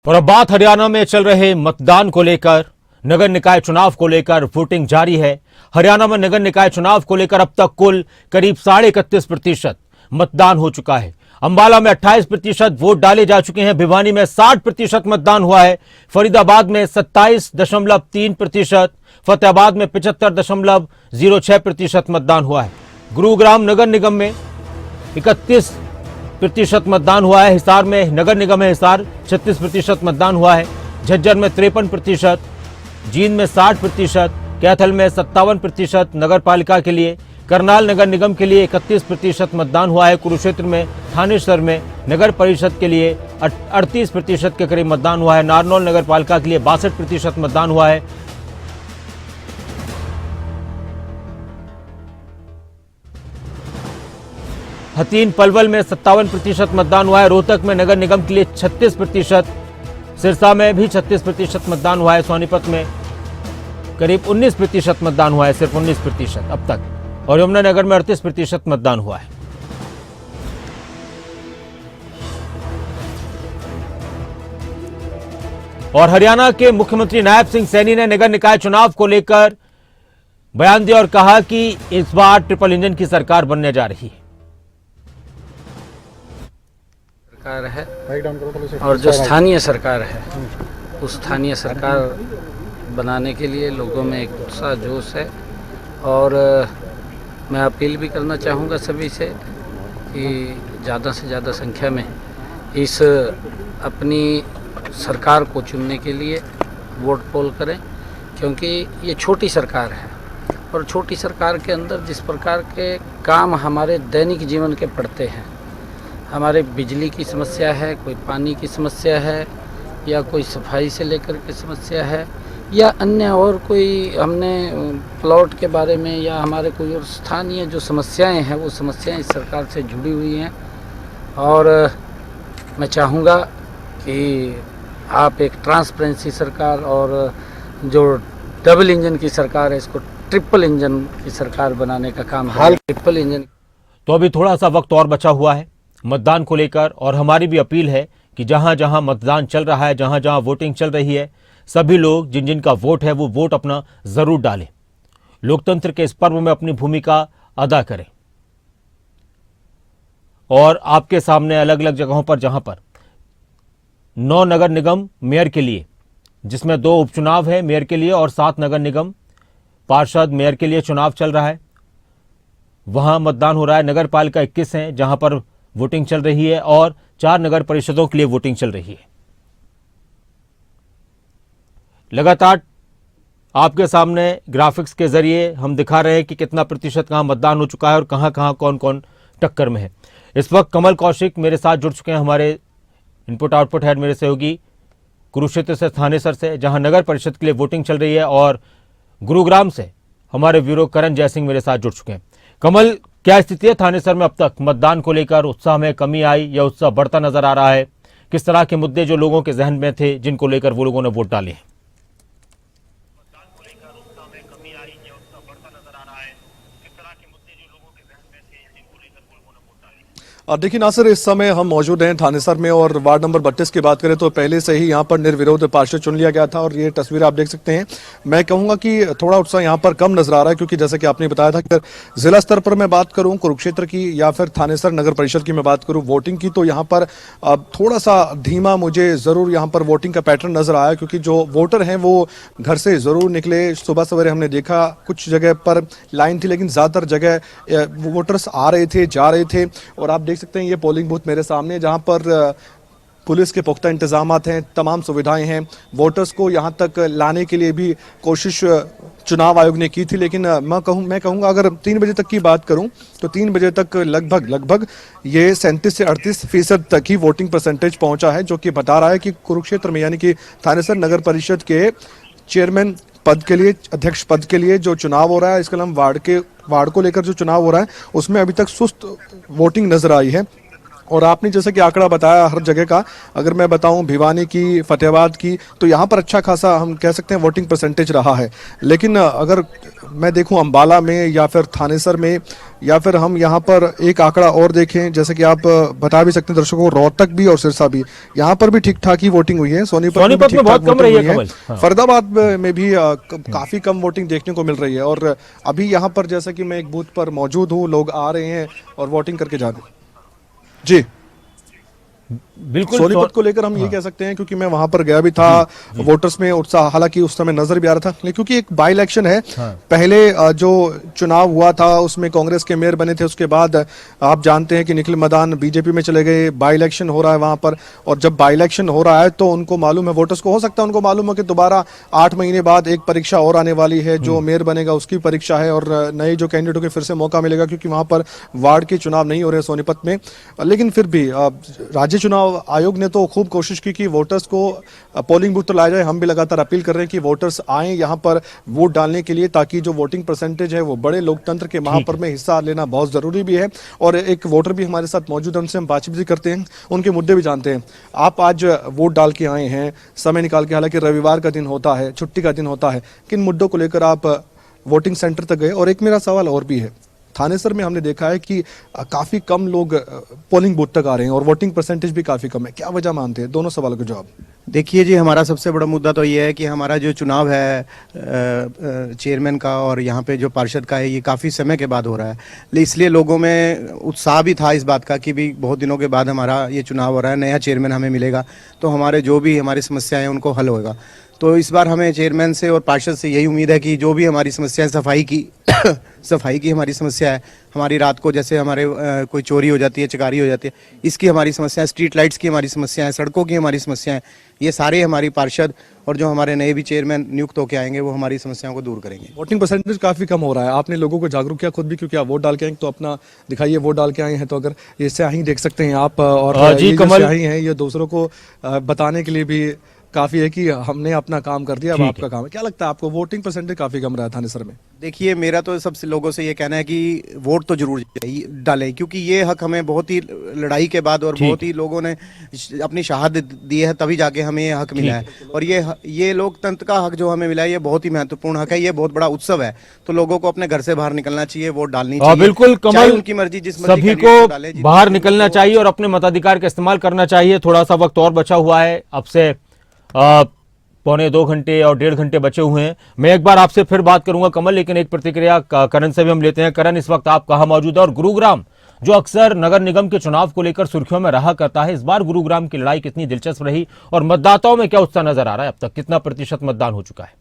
और अब बात हरियाणा में चल रहे मतदान को लेकर। नगर निकाय चुनाव को लेकर वोटिंग जारी है। हरियाणा में नगर निकाय चुनाव को लेकर अब तक कुल करीब 31.5% मतदान हो चुका है। अंबाला में 28% वोट डाले जा चुके हैं। भिवानी में 60% मतदान हुआ है। फरीदाबाद में 27.3%, फतेहाबाद में 75.06% मतदान हुआ है। गुरुग्राम नगर निगम में 31% मतदान हुआ है। हिसार में नगर निगम है हिसार 36% मतदान हुआ है। झज्जर में 53%, जींद में 60%, कैथल में 57% नगर पालिका के लिए, करनाल नगर निगम के लिए 31% मतदान हुआ है। कुरुक्षेत्र में थानेसर में नगर परिषद के लिए 38% के करीब मतदान हुआ है। नारनौल नगर पालिका के लिए 62% मतदान हुआ है। हथीन पलवल में 57% मतदान हुआ है। रोहतक में नगर निगम के लिए 36%, सिरसा में भी 36% मतदान हुआ है। सोनीपत में करीब 19% मतदान हुआ है, सिर्फ 19% अब तक। और यमुनानगर में 38% मतदान हुआ है। और हरियाणा के मुख्यमंत्री नायब सिंह सैनी ने नगर निकाय चुनाव को लेकर बयान दिया और कहा कि इस बार ट्रिपल इंजन की सरकार बनने जा रही है। है और जो स्थानीय सरकार है उस स्थानीय सरकार बनाने के लिए लोगों में एक उत्साह जोश है। और मैं अपील भी करना चाहूँगा सभी से कि ज़्यादा से ज़्यादा संख्या में इस अपनी सरकार को चुनने के लिए वोट पोल करें, क्योंकि ये छोटी सरकार है और छोटी सरकार के अंदर जिस प्रकार के काम हमारे दैनिक जीवन के पड़ते हैं, हमारे बिजली की समस्या है, कोई पानी की समस्या है, या कोई सफाई से लेकर के समस्या है, या अन्य और कोई हमने प्लॉट के बारे में या हमारे कोई और स्थानीय जो समस्याएं हैं वो समस्याएं इस सरकार से जुड़ी हुई हैं। और मैं चाहूँगा कि आप एक ट्रांसपेरेंसी सरकार और जो डबल इंजन की सरकार है इसको ट्रिपल इंजन की सरकार बनाने का काम है। Triple engine. तो अभी थोड़ा सा वक्त और बचा हुआ है मतदान को लेकर, और हमारी भी अपील है कि जहां जहां मतदान चल रहा है, जहां जहां वोटिंग चल रही है, सभी लोग जिन जिन का वोट है वो वोट अपना जरूर डालें। लोकतंत्र के इस पर्व में अपनी भूमिका अदा करें। और आपके सामने अलग अलग जगहों पर जहां पर 9 नगर निगम मेयर के लिए, जिसमें 2 उपचुनाव है मेयर के लिए, और 7 नगर निगम पार्षद मेयर के लिए चुनाव चल रहा है, वहां मतदान हो रहा है। नगर पालिका 21 है जहां पर वोटिंग चल रही है, और 4 नगर परिषदों के लिए वोटिंग चल रही है। लगातार आपके सामने ग्राफिक्स के जरिए हम दिखा रहे हैं कि कितना प्रतिशत कहां मतदान हो चुका है और कहां कहां कौन कौन टक्कर में है। इस वक्त कमल कौशिक मेरे साथ जुड़ चुके हैं, हमारे इनपुट आउटपुट हेड, मेरे सहयोगी कुरुक्षेत्र से, थानेसर से, जहां नगर परिषद के लिए वोटिंग चल रही है, और गुरुग्राम से हमारे ब्यूरो करण जयसिंह मेरे साथ जुड़ चुके हैं। कमल, क्या स्थिति है थानेसर में अब तक? मतदान को लेकर उत्साह में कमी आई या उत्साह बढ़ता नजर आ रहा है? किस तरह के मुद्दे जो लोगों के जहन में थे जिनको लेकर वो लोगों ने वोट डाले हैं? देखिए नासिर, इस समय हम मौजूद हैं थानेसर में, और वार्ड नंबर 32 की बात करें तो पहले से ही यहाँ पर निर्विरोध पार्षद चुन लिया गया था, और ये तस्वीर आप देख सकते हैं। मैं कहूँगा कि थोड़ा उत्साह यहाँ पर कम नजर आ रहा है, क्योंकि जैसे कि आपने बताया था कि जिला स्तर पर मैं बात करूँ कुरुक्षेत्र की या फिर थानेसर नगर परिषद की मैं बात करूँ वोटिंग की, तो यहाँ पर थोड़ा सा धीमा मुझे जरूर यहाँ पर वोटिंग का पैटर्न नजर आया, क्योंकि जो वोटर हैं वो घर से जरूर निकले। सुबह सवेरे हमने देखा कुछ जगह पर लाइन थी, लेकिन ज्यादातर जगह वोटर्स आ रहे थे, जा रहे थे। और आप देख सकते हैं ये पोलिंग बूथ मेरे सामने, जहां पर पुलिस के पुख्ता इंतजामात हैं, तमाम सुविधाएं हैं। वोटर्स को यहां तक लाने के लिए भी कोशिश चुनाव आयोग ने की थी, लेकिन मैं कहूंगा अगर 3 बजे तक की बात करूं तो 3 बजे तक लगभग ये 37 से 38% तक ही वोटिंग परसेंटेज पहुंचा है, जो कि बता रहा है कि कुरुक्षेत्र में यानी कि थानेसर नगर परिषद के चेयरमैन पद के लिए, अध्यक्ष पद के लिए जो चुनाव हो रहा है, इसके अलावा वार्ड को लेकर जो चुनाव हो रहा है उसमें अभी तक सुस्त वोटिंग नजर आई है। और आपने जैसे कि आंकड़ा बताया हर जगह का, अगर मैं बताऊं भिवानी की, फतेहाबाद की, तो यहाँ पर अच्छा खासा हम कह सकते हैं वोटिंग परसेंटेज रहा है। लेकिन अगर मैं देखूं अंबाला में या फिर थानेसर में, या फिर हम यहाँ पर एक आंकड़ा और देखें, जैसे कि आप बता भी सकते हैं दर्शकों को, रोहतक भी और सिरसा भी, यहाँ पर भी ठीक ठाक ही वोटिंग हुई है। सोनीपत में बहुत कम रही है कमल। फरीदाबाद में भी काफी कम वोटिंग देखने को मिल रही है। और अभी यहाँ पर जैसा कि मैं एक बूथ पर मौजूद हूँ, लोग आ रहे हैं और वोटिंग करके जा रहे हैं। जी बिल्कुल सोनीपत को लेकर हम ये कह सकते हैं, क्योंकि मैं वहां पर गया भी था, वोटर्स में उत्साह हालांकि उस समय नजर भी आ रहा था, लेकिन क्योंकि एक बाई इलेक्शन है। पहले जो चुनाव हुआ था उसमें कांग्रेस के मेयर बने थे, उसके बाद आप जानते हैं कि निखिल मदान बीजेपी में चले गए। बाई इलेक्शन हो रहा है वहां पर, और जब बाई इलेक्शन हो रहा है तो उनको मालूम है, वोटर्स को हो सकता है उनको मालूम है कि दोबारा 8 महीने बाद एक परीक्षा और आने वाली है, जो मेयर बनेगा उसकी परीक्षा है, और नए जो कैंडिडेटों को फिर से मौका मिलेगा, क्योंकि वहां पर वार्ड के चुनाव नहीं हो रहे सोनीपत में। लेकिन फिर भी राज्य चुनाव आयोग ने तो खूब कोशिश की कि वोटर्स को पोलिंग बूथ तो लाया जाए। हम भी लगातार अपील कर रहे हैं कि वोटर्स आएं यहां पर वोट डालने के लिए, ताकि जो वोटिंग परसेंटेज है वो बड़े, लोकतंत्र के महापर्व में हिस्सा लेना बहुत जरूरी भी है। और एक वोटर भी हमारे साथ मौजूद है, उनसे हम बातचीत भी करते हैं, उनके मुद्दे भी जानते हैं। आप आज वोट डाल के आए हैं समय निकाल के, हालांकि रविवार का दिन होता है, छुट्टी का दिन होता है, किन मुद्दों को लेकर आप वोटिंग सेंटर तक गए? और एक मेरा सवाल और भी है, थानेसर में हमने देखा है कि काफी कम लोग पोलिंग बूथ तक आ रहे हैं और वोटिंग परसेंटेज भी काफी कम है, क्या वजह मानते हैं? दोनों सवालों के जवाब। देखिए जी, हमारा सबसे बड़ा मुद्दा तो ये है कि हमारा जो चुनाव है चेयरमैन का और यहाँ पे जो पार्षद का है, ये काफ़ी समय के बाद हो रहा है, इसलिए लोगों में उत्साह भी था इस बात का कि भी बहुत दिनों के बाद हमारा ये चुनाव हो रहा है, नया चेयरमैन हमें मिलेगा तो हमारे जो भी हमारी समस्याएं हैं उनको हल होएगा। तो इस बार हमें चेयरमैन से और पार्षद से यही उम्मीद है कि जो भी हमारी समस्याएं, सफाई की हमारी समस्या है, हमारी रात को जैसे हमारे कोई चोरी हो जाती है, चकारी हो जाती है, इसकी हमारी समस्या है, स्ट्रीट लाइट्स की हमारी समस्या है, सड़कों की हमारी समस्या है, ये सारे हमारी पार्षद और जो हमारे नए भी चेयरमैन नियुक्त होकर आएंगे वो हमारी समस्याओं को दूर करेंगे। वोटिंग परसेंटेज काफी कम हो रहा है, आपने लोगों को जागरूक किया खुद भी, क्योंकि आप वोट डाल के आए तो अपना दिखाइए, वोट डाल के आए हैं तो अगर ये स्याही देख सकते हैं आप, और जी ये जो कमल स्याही है ये दूसरों को बताने के लिए भी काफी है कि हमने अपना काम कर दिया, अब आपका काम है। क्या लगता है आपको, वोटिंग परसेंटेज काफी कम रहा है थानेसर में? देखिए, मेरा तो सबसे लोगों से ये कहना है कि वोट तो जरूर डालें, क्योंकि ये हक हमें बहुत ही लड़ाई के बाद और बहुत ही लोगों ने अपनी शहादत दी है, तभी जाके हमें ये हक मिला है। और ये लोकतंत्र का हक जो हमें मिला है, ये बहुत ही महत्वपूर्ण हक है, ये बहुत बड़ा उत्सव है, तो लोगों को अपने घर से बाहर निकलना चाहिए, वोट डालनी चाहिए। बिल्कुल कमल, उनकी मर्जी, जिस सभी को बाहर निकलना चाहिए और अपने मताधिकार का इस्तेमाल करना चाहिए। थोड़ा सा वक्त और बचा हुआ है, अब से 1.25 घंटे और 1.5 घंटे बचे हुए हैं। मैं एक बार आपसे फिर बात करूंगा कमल, लेकिन एक प्रतिक्रिया करण से भी हम लेते हैं। करण, इस वक्त आप कहां मौजूद है? और गुरुग्राम जो अक्सर नगर निगम के चुनाव को लेकर सुर्खियों में रहा करता है, इस बार गुरुग्राम की लड़ाई कितनी दिलचस्प रही और मतदाताओं में क्या उत्साह नजर आ रहा है? अब तक कितना प्रतिशत मतदान हो चुका है?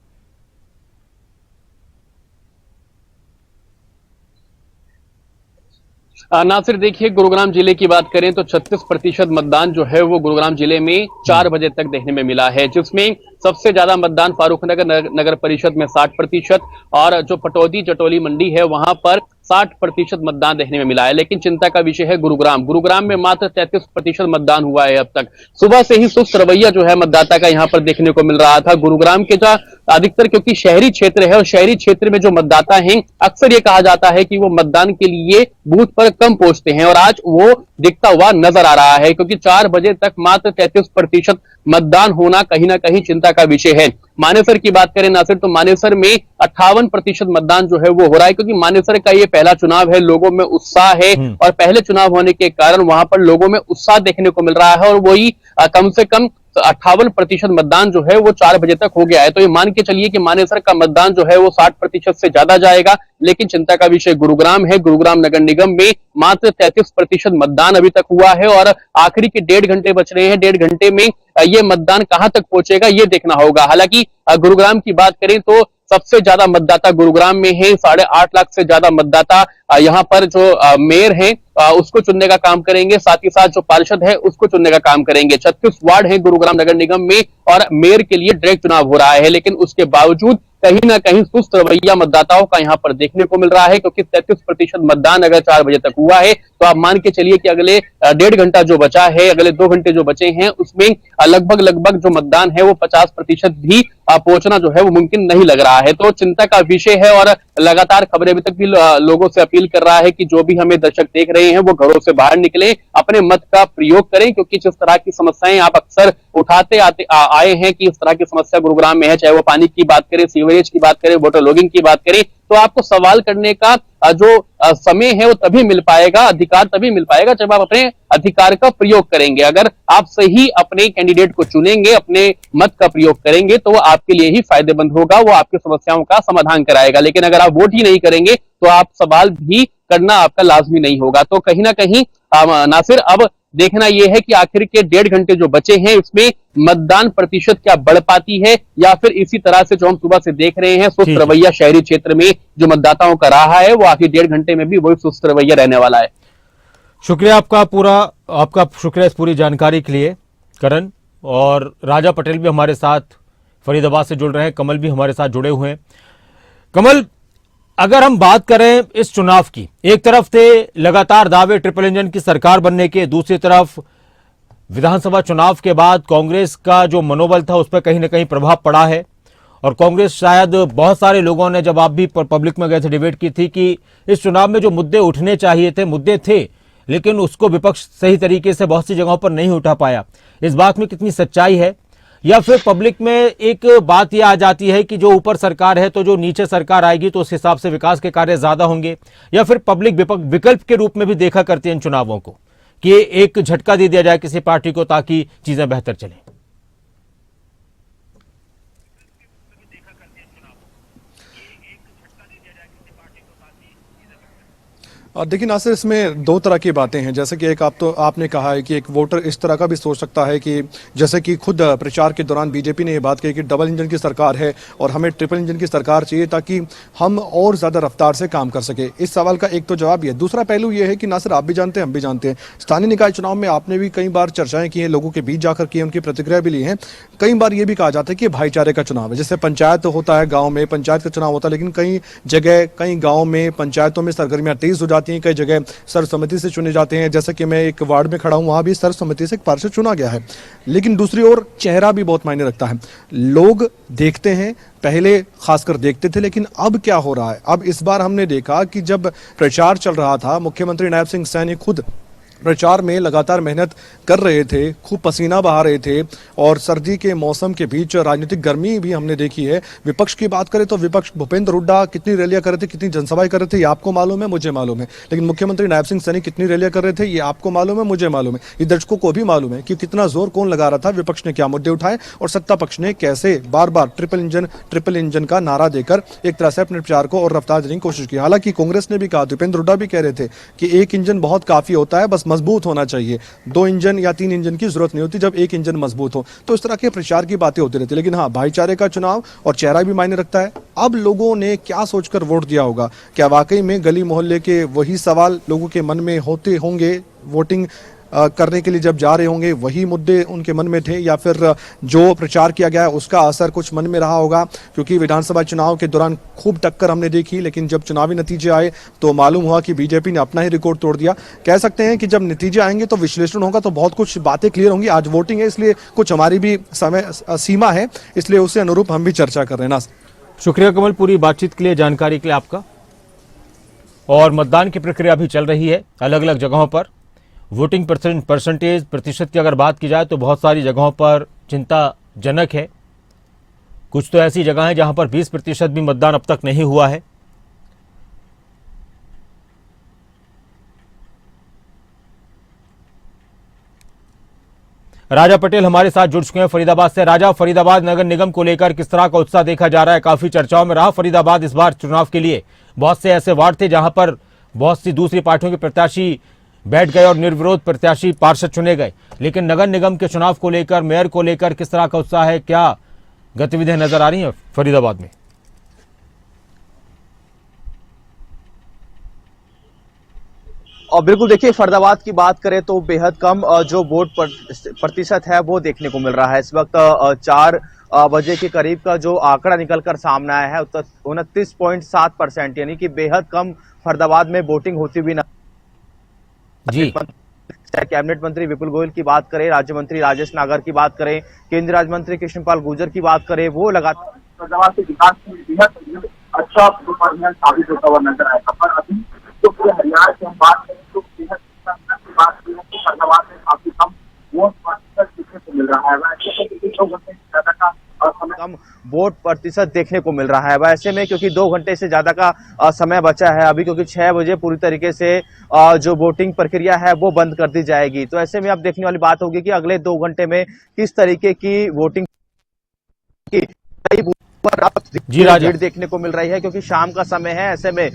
नासिर, देखिए, गुरुग्राम जिले की बात करें तो 36% मतदान जो है वो गुरुग्राम जिले में 4 बजे तक देखने में मिला है, जिसमें सबसे ज्यादा मतदान फारूखनगर नगर परिषद में 60% और जो पटौदी जटोली मंडी है वहां पर 60% मतदान देखने में मिला है। लेकिन चिंता का विषय है गुरुग्राम में मात्र 33% मतदान हुआ है अब तक। सुबह से ही सुस्त रवैया जो है मतदाता का यहाँ पर देखने को मिल रहा था। गुरुग्राम के जो अधिकतर, क्योंकि शहरी क्षेत्र है और शहरी क्षेत्र में जो मतदाता हैं, अक्सर ये कहा जाता है कि वो मतदान के लिए बूथ पर कम पहुंचते हैं, और आज वो दिखता हुआ नजर आ रहा है, क्योंकि 4 बजे तक मात्र 33% मतदान होना कहीं ना कहीं चिंता का विषय है। मानेसर की बात करें नासिर, तो मानेसर में 58% मतदान जो है वो हो रहा है, क्योंकि मानेसर का ये पहला चुनाव है, लोगों में उत्साह है और पहले चुनाव होने के कारण वहां पर लोगों में उत्साह देखने को मिल रहा है, और वही कम से कम 58% मतदान जो है वो 4 बजे तक हो गया है। तो ये मान के चलिए कि मानेसर का मतदान जो है वो 60% से ज्यादा जाएगा। लेकिन चिंता का विषय गुरुग्राम है। गुरुग्राम नगर निगम में मात्र 33% मतदान अभी तक हुआ है और आखिरी के 1.5 घंटे बच रहे हैं। 1.5 घंटे में ये मतदान कहां तक पहुंचेगा ये देखना होगा। हालांकि गुरुग्राम की बात करें तो सबसे ज्यादा मतदाता गुरुग्राम में है। 8.5 लाख से ज्यादा मतदाता यहाँ पर जो मेयर हैं उसको चुनने का काम करेंगे, साथ ही साथ जो पार्षद है उसको चुनने का काम करेंगे। 36 वार्ड है गुरुग्राम नगर निगम में और मेयर के लिए डायरेक्ट चुनाव हो रहा है, लेकिन उसके बावजूद कहीं ना कहीं सुस्त रवैया मतदाताओं का यहाँ पर देखने को मिल रहा है, क्योंकि 33% मतदान अगर 4 बजे तक हुआ है तो आप मान के चलिए कि अगले 1.5 घंटा जो बचा है, अगले 2 घंटे जो बचे हैं, उसमें लगभग जो मतदान है वो 50% भी पहुंचना जो है वो मुमकिन नहीं लग रहा है। तो चिंता का विषय है और लगातार खबरें अभी तक भी लोगों से अपील कर रहा है कि जो भी हमें दर्शक देख रहे हैं वो घरों से बाहर निकले, अपने मत का प्रयोग करें, क्योंकि जिस तरह की समस्याएं आप अक्सर उठाते आए हैं कि इस तरह की समस्या गुरुग्राम में है, चाहे वो पानी की बात करें, सीवरेज की बात करें, वाटर लॉगिंग की बात करें, तो आपको सवाल करने का जो समय है वो तभी मिल पाएगा, अधिकार तभी मिल पाएगा जब आप अपने अधिकार का प्रयोग करेंगे। अगर आप सही अपने कैंडिडेट को चुनेंगे, अपने मत का प्रयोग करेंगे, तो वो आपके लिए ही फायदेमंद होगा, वो आपकी समस्याओं का समाधान कराएगा। लेकिन अगर आप वोट ही नहीं करेंगे तो आप सवाल भी करना आपका लाजमी नहीं होगा। तो कहीं ना कहीं नासिर, अब देखना यह है कि आखिर के 1.5 घंटे जो बचे हैं उसमें मतदान प्रतिशत क्या बढ़ पाती है, या फिर इसी तरह से जो हम सुबह से देख रहे हैं सुस्त रवैया शहरी क्षेत्र में जो मतदाताओं का रहा है, वो आखिर 1.5 घंटे में भी वही सुस्त रवैया रहने वाला है। शुक्रिया आपका शुक्रिया इस पूरी जानकारी के लिए करण। और राजा पटेल भी हमारे साथ फरीदाबाद से जुड़ रहे हैं, कमल भी हमारे साथ जुड़े हुए हैं। कमल, अगर हम बात करें इस चुनाव की, एक तरफ थे लगातार दावे ट्रिपल इंजन की सरकार बनने के, दूसरी तरफ विधानसभा चुनाव के बाद कांग्रेस का जो मनोबल था उस पर कहीं ना कहीं प्रभाव पड़ा है। और कांग्रेस, शायद बहुत सारे लोगों ने, जब आप भी पब्लिक में गए थे, डिबेट की थी कि इस चुनाव में जो मुद्दे उठने चाहिए थे, मुद्दे थे, लेकिन उसको विपक्ष सही तरीके से बहुत सी जगहों पर नहीं उठा पाया। इस बात में कितनी सच्चाई है? या फिर पब्लिक में एक बात यह आ जाती है कि जो ऊपर सरकार है तो जो नीचे सरकार आएगी तो उस हिसाब से विकास के कार्य ज्यादा होंगे, या फिर पब्लिक विकल्प के रूप में भी देखा करती है इन चुनावों को कि एक झटका दे दिया जाए किसी पार्टी को ताकि चीजें बेहतर चलें? देखिए नासिर, इसमें दो तरह की बातें हैं। जैसे कि एक आपने कहा है कि एक वोटर इस तरह का भी सोच सकता है कि जैसे कि खुद प्रचार के दौरान बीजेपी ने ये बात कही कि डबल इंजन की सरकार है और हमें ट्रिपल इंजन की सरकार चाहिए ताकि हम और ज़्यादा रफ्तार से काम कर सके। इस सवाल का एक तो जवाब ये। दूसरा पहलू ये है कि नासिर, आप भी जानते हैं, हम भी जानते हैं, स्थानीय निकाय चुनाव में आपने भी कई बार चर्चाएं की हैं, लोगों के बीच जाकर की, उनकी प्रतिक्रिया भी ली है। कई बार ये भी कहा जाता है कि भाईचारे का चुनाव है। जैसे पंचायत होता है, गाँव में पंचायत का चुनाव होता है, लेकिन कई जगह, कई गाँव में पंचायतों में सरगर्मियाँ तेज हो जाती हैं, कई जगह सर्वसम्मति से चुने जाते हैं। जैसे कि मैं एक वार्ड में खड़ा हूं, वहां भी सर्वसम्मति से एक पार्षद चुना गया है। लेकिन दूसरी ओर चेहरा भी बहुत मायने रखता है। लोग देखते हैं, पहले खासकर देखते थे, लेकिन अब क्या हो रहा है? अब इस बार हमने देखा कि जब प्रचार चल रहा था, मुख्यमंत्री नायब सिंह सैनी खुद प्रचार में लगातार मेहनत कर रहे थे, खूब पसीना बहा रहे थे, और सर्दी के मौसम के बीच राजनीतिक गर्मी भी हमने देखी है। विपक्ष की बात करें तो विपक्ष भूपेंद्र हुड्डा कितनी रैलियां कर रहे थे, कितनी जनसभाएं कर रहे थे, ये आपको मालूम है, मुझे मालूम है। लेकिन मुख्यमंत्री नायब सिंह सैनी कितनी रैलियां कर रहे थे, ये आपको मालूम है, मुझे मालूम है, ये दर्शकों को भी मालूम है कि कितना जोर कौन लगा रहा था, विपक्ष ने क्या मुद्दे उठाए और सत्ता पक्ष ने कैसे बार बार ट्रिपल इंजन का नारा देकर एक तरह से अपने प्रचार को और रफ्तार देने की कोशिश की। हालांकि कांग्रेस ने भी कहा, भूपेंद्र हुड्डा भी कह रहे थे कि एक इंजन बहुत काफी होता है, बस मजबूत होना चाहिए, 2 इंजन या 3 इंजन की जरूरत नहीं होती जब एक इंजन मजबूत हो। तो इस तरह के प्रचार की बातें होती रहती। लेकिन हाँ, भाईचारे का चुनाव और चेहरा भी मायने रखता है। अब लोगों ने क्या सोचकर वोट दिया होगा? क्या वाकई में गली मोहल्ले के वही सवाल लोगों के मन में होते होंगे, वोटिंग करने के लिए जब जा रहे होंगे वही मुद्दे उनके मन में थे, या फिर जो प्रचार किया गया उसका असर कुछ मन में रहा होगा? क्योंकि विधानसभा चुनाव के दौरान खूब टक्कर हमने देखी, लेकिन जब चुनावी नतीजे आए तो मालूम हुआ कि बीजेपी ने अपना ही रिकॉर्ड तोड़ दिया। कह सकते हैं कि जब नतीजे आएंगे तो विश्लेषण होगा, तो बहुत कुछ बातें क्लियर होंगी। आज वोटिंग है, इसलिए कुछ हमारी भी समय सीमा है, इसलिए उसे अनुरूप हम भी चर्चा कर रहे हैं ना। शुक्रिया कमल, पूरी बातचीत के लिए, जानकारी के लिए आपका। और मतदान की प्रक्रिया भी चल रही है अलग अलग जगहों पर। वोटिंग प्रतिशत की अगर बात की जाए तो बहुत सारी जगहों पर चिंताजनक है। कुछ तो ऐसी जगह हैं जहां पर 20% भी मतदान अब तक नहीं हुआ है। राजा पटेल हमारे साथ जुड़ चुके हैं फरीदाबाद से। राजा, फरीदाबाद नगर निगम को लेकर किस तरह का उत्साह देखा जा रहा है? काफी चर्चाओं में रहा फरीदाबाद इस बार चुनाव के लिए। बहुत से ऐसे वार्ड थे जहां पर बहुत सी दूसरी पार्टियों के प्रत्याशी बैठ गए और निर्विरोध प्रत्याशी पार्षद चुने गए, लेकिन नगर निगम के चुनाव को लेकर, मेयर को लेकर किस तरह का उत्साह है? क्या गतिविधियां नजर आ रही हैं फरीदाबाद में? और बिल्कुल देखिए, फरीदाबाद की बात करें तो बेहद कम जो वोट प्रतिशत है वो देखने को मिल रहा है। इस वक्त 4 बजे के करीब का जो आंकड़ा निकलकर सामने आया है 29.7%, यानी कि बेहद कम फरीदाबाद में वोटिंग होती हुई जी। चाहे कैबिनेट मंत्री विपुल गोयल की बात करें, राज्य मंत्री राजेश नागर की बात करें, केंद्रीय राज्य मंत्री कृष्णपाल गुर्जर की बात करें, वो लगातार फरदाबाद के विकास में बेहद अच्छा साबित होता हुआ नजर आएगा। पर अभी तो पूरे हरियाणा की हम बात करें तो बेहद की बात करें तो फरदाबाद में काफी कम वोट प्रतिशत देखने को मिल रहा है। वैसे 2 घंटे से ज्यादा का कम वोट प्रतिशत देखने को मिल रहा है। वैसे में क्योंकि 2 घंटे से ज्यादा का समय बचा है अभी, क्योंकि 6 बजे पूरी तरीके से जो वोटिंग प्रक्रिया है वो बंद कर दी जाएगी। तो ऐसे में अब देखने वाली बात होगी कि अगले 2 घंटे में किस तरीके की वोटिंग की जी राजा, भीड़ देखने को मिल रही है, क्योंकि शाम का समय है। ऐसे में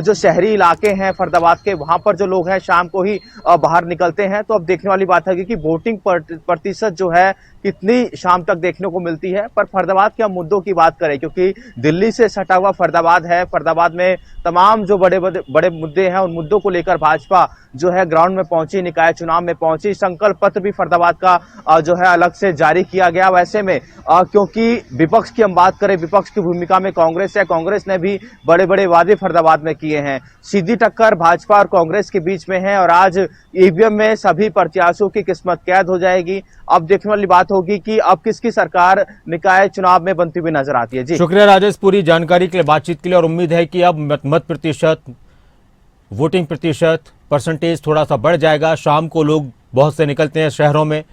जो शहरी इलाके हैं फरदाबाद के, वहां पर जो लोग हैं शाम को ही बाहर निकलते हैं। तो अब देखने वाली बात है कि वोटिंग प्रतिशत जो है कितनी शाम तक देखने को मिलती है। पर फरदाबाद के हम मुद्दों की बात करें, क्योंकि दिल्ली से सटा हुआ फरदाबाद है, फरदाबाद में तमाम जो बड़े मुद्दे हैं उन मुद्दों को लेकर भाजपा जो है ग्राउंड में पहुंची, निकाय चुनाव में पहुंची। संकल्प पत्र भी फरदाबाद का जो है अलग से जारी किया गया। वैसे में क्योंकि विपक्ष की हम बात करें, विपक्ष की भूमिका में कांग्रेस है, कांग्रेस ने भी बड़े बड़े वादे फरदाबाद में किए हैं। सीधी टक्कर भाजपा और कांग्रेस के बीच में है और आज ईवीएम में सभी प्रत्याशियों की किस्मत कैद हो जाएगी। अब देखने वाली बात होगी कि अब किसकी सरकार निकाय चुनाव में बनती हुई नजर आती है। जी शुक्रिया राजेश पूरी जानकारी के लिए, बातचीत के लिए। और उम्मीद है कि अब मत प्रतिशत, वोटिंग प्रतिशत, परसेंटेज थोड़ा सा बढ़ जाएगा। शाम को लोग बहुत से निकलते हैं शहरों में,